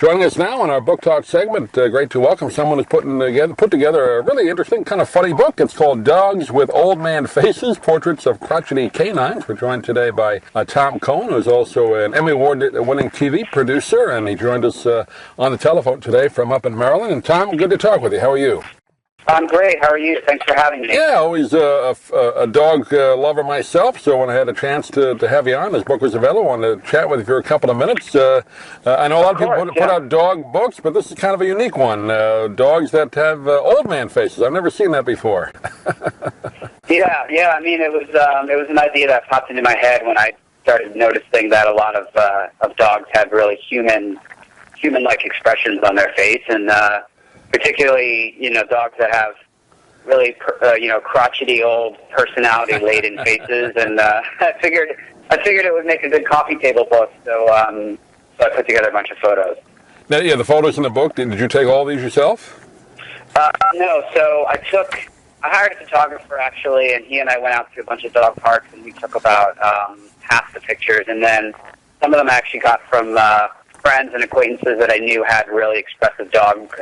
Joining us now in our book talk segment, great to welcome someone who's put together a really interesting, kind of funny book. It's called Dogs with Old Man Faces, Portraits of Crotchety Canines. We're joined today by Tom Cohen, who's also an Emmy Award-winning TV producer, and he joined us on the telephone today from up in Maryland. And Tom, good to talk with you. How are you? I'm great. How are you? Thanks for having me. Yeah, always a dog lover myself, so when I had a chance to have you on, this book was available. I wanted to chat with you for a couple of minutes. I know a lot of people put out dog books, but this is kind of a unique one. Dogs that have old man faces. I've never seen that before. Yeah. I mean, it was an idea that popped into my head when I started noticing that a lot of dogs have really human-like expressions on their face, and particularly, dogs that have really, crotchety old personality-laden faces. And I figured it would make a good coffee table book. So I put together a bunch of photos. Now, yeah, the photos in the book. Did you take all these yourself? No. So I hired a photographer actually, and he and I went out to a bunch of dog parks, and we took about half the pictures, and then some of them I actually got from friends and acquaintances that I knew had really expressive dogs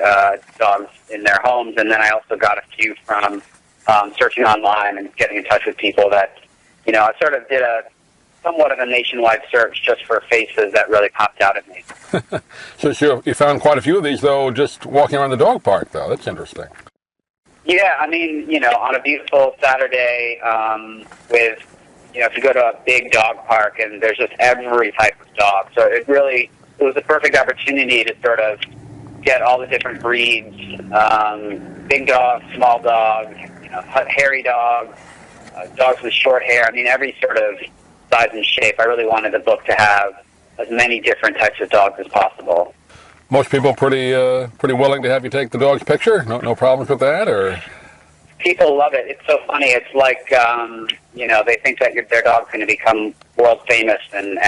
in their homes, and then I also got a few from searching online and getting in touch with people that, I sort of did somewhat of a nationwide search just for faces that really popped out at me. So you found quite a few of these, though, just walking around the dog park, though. That's interesting. Yeah, I mean, on a beautiful Saturday with, if you go to a big dog park and there's just every type of dog, so it was a perfect opportunity to sort of get all the different breeds, big dogs, small dogs, hairy dogs, dogs with short hair. I mean, every sort of size and shape. I really wanted the book to have as many different types of dogs as possible. Most people pretty willing to have you take the dog's picture? No problems with that, or? People love it. It's so funny. It's like, they think that their dog's going to become world famous, and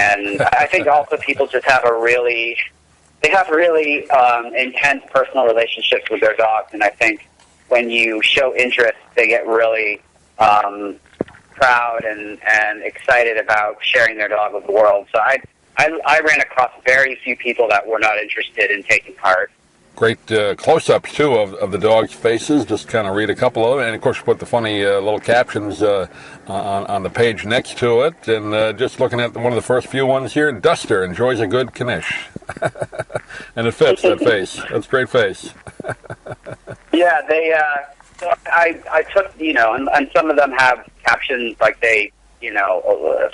I think also people just have really intense personal relationships with their dogs, and I think when you show interest, they get really proud and excited about sharing their dog with the world. So I ran across very few people that were not interested in taking part. Great close-ups, too, of the dog's faces. Just kind of read a couple of them. And, of course, you put the funny little captions on the page next to it. And just looking at one of the first few ones here, Duster enjoys a good Knish. And it fits, that face. That's a great face. Yeah, so I took, and some of them have captions like they,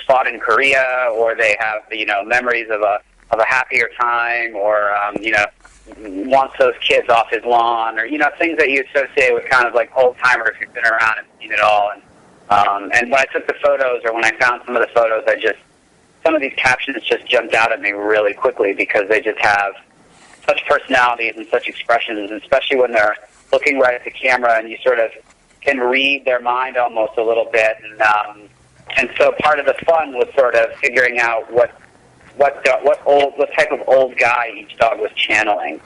fought in Korea, or they have, memories of a happier time, or, wants those kids off his lawn, or things that you associate with kind of like old timer if you've been around and seen it all. And when I took the photos, or when I found some of the photos, some of these captions just jumped out at me really quickly because they just have such personalities and such expressions, especially when they're looking right at the camera and you sort of can read their mind almost a little bit. And so part of the fun was sort of figuring out what type of old guy each dog was channeling.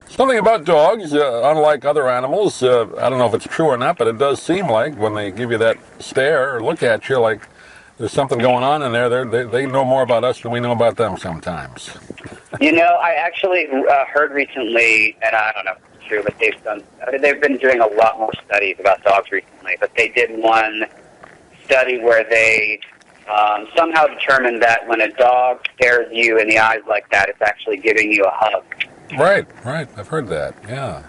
Something about dogs, unlike other animals, I don't know if it's true or not, but it does seem like when they give you that stare or look at you, like there's something going on in there. They know more about us than we know about them sometimes. I actually heard recently, and I don't know if it's true, but they've been doing a lot more studies about dogs recently, but they did one study where they somehow determined that when a dog stares you in the eyes like that, it's actually giving you a hug. Right. I've heard that. Yeah.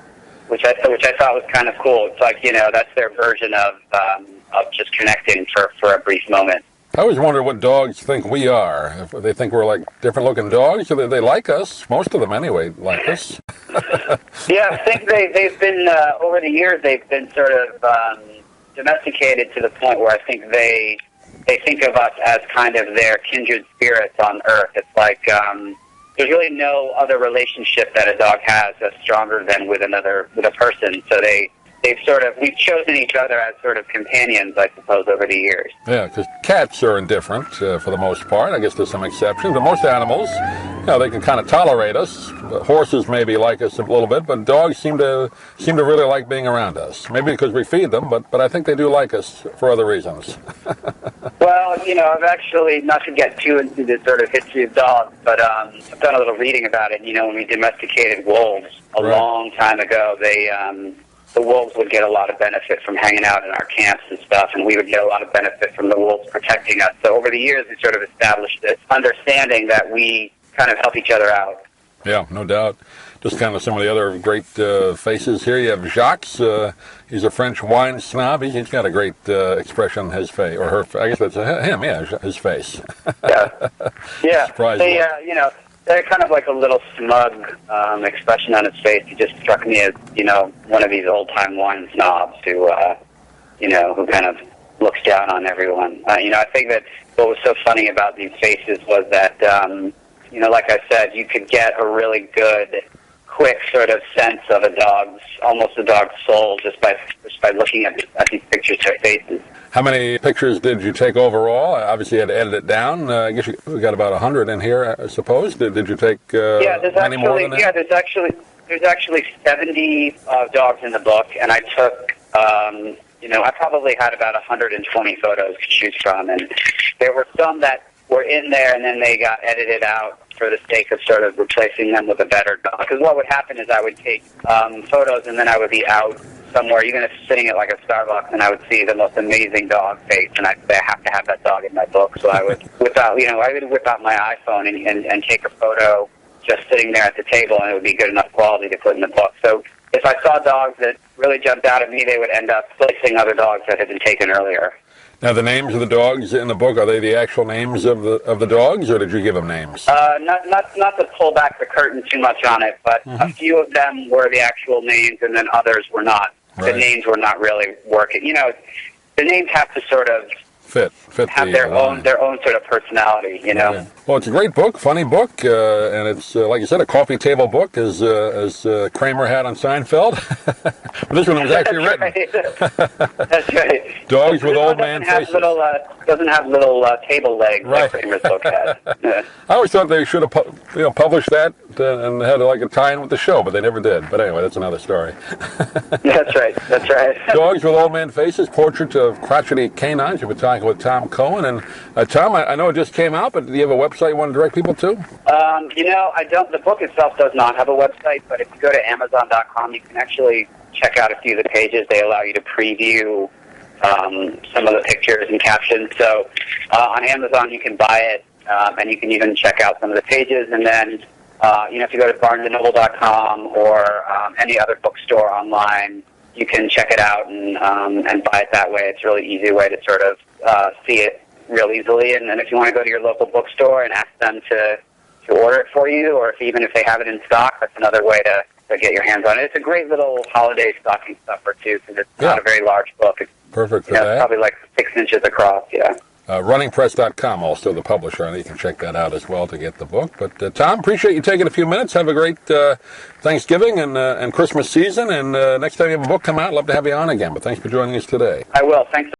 Which I thought was kind of cool. It's like that's their version of just connecting for a brief moment. I always wonder what dogs think we are. If they think we're like different looking dogs, or they like us. Most of them anyway like us. Yeah, I think they've been over the years they've been sort of domesticated to the point where I think they think of us as kind of their kindred spirits on Earth. It's like there's really no other relationship that a dog has that's stronger than with a person. So we've chosen each other as sort of companions, I suppose, over the years. Yeah, because cats are indifferent for the most part. I guess there's some exceptions, but most animals, they can kind of tolerate us. Horses maybe like us a little bit, but dogs seem to really like being around us. Maybe because we feed them, but I think they do like us for other reasons. Well, I've actually, not to get too into the sort of history of dogs, but I've done a little reading about it. When we domesticated wolves a long time ago, the wolves would get a lot of benefit from hanging out in our camps and stuff, and we would get a lot of benefit from the wolves protecting us. So over the years, we sort of established this understanding that we kind of help each other out. Yeah, no doubt. Just kind of some of the other great faces here. You have Jacques. He's a French wine snob. He's got a great expression on his face, or her. I guess that's him. Yeah, his face. Yeah. They're kind of like a little smug expression on his face. He just struck me as, one of these old-time wine snobs who kind of looks down on everyone. I think that what was so funny about these faces was that, like I said, you could get a really good, quick sort of sense of almost a dog's soul just by looking at these pictures, their faces. How many pictures did you take overall? Obviously, you had to edit it down. I guess we got about 100 in here, I suppose. Did you take many more than that? Yeah, there's actually 70 dogs in the book, and I took, I probably had about 120 photos to choose from, and there were some that were in there, and then they got edited out for the sake of sort of replacing them with a better dog. Because what would happen is I would take photos, and then I would be out somewhere, even if sitting at like a Starbucks, and I would see the most amazing dog face, and I'd say, I have to have that dog in my book. So I would whip out my iPhone and take a photo just sitting there at the table, and it would be good enough quality to put in the book. So if I saw dogs that really jumped out at me, they would end up placing other dogs that had been taken earlier. Now, the names of the dogs in the book, are they the actual names of the dogs, or did you give them names? Not to pull back the curtain too much on it, but a few of them were the actual names, and then others were not. Right. The names were not really working. The names have to sort of have their own sort of personality. Yeah. Well, it's a great book, funny book, and it's like you said, a coffee table book, as Kramer had on Seinfeld. But this one was actually written. Right. That's right. Dogs with old man faces. Doesn't have little table legs like Kramer's book had. Yeah. I always thought they should have published that and had like a tie-in with the show, but they never did. But anyway, that's another story. That's right. Dogs with Old Man Faces, Portrait of Crotchety Canines. You've been talking with Tom Cohen. And Tom, I know it just came out, but do you have a website you want to direct people to? I don't. The book itself does not have a website, but if you go to Amazon.com, you can actually check out a few of the pages. They allow you to preview some of the pictures and captions. So on Amazon, you can buy it, and you can even check out some of the pages. And then, if you go to BarnesandNoble.com or any other bookstore online, you can check it out and buy it that way. It's a really easy way to sort of see it real easily. And then if you want to go to your local bookstore and ask them to order it for you, or even if they have it in stock, that's another way to get your hands on it. It's a great little holiday stocking stuffer, too, because it's not a very large book. It's, perfect for that. It's probably like 6 inches across, yeah. RunningPress.com, also the publisher, and you can check that out as well to get the book. But Tom, appreciate you taking a few minutes. Have a great Thanksgiving and Christmas season, and next time you have a book come out, I'd love to have you on again. But thanks for joining us today. I will. Thanks.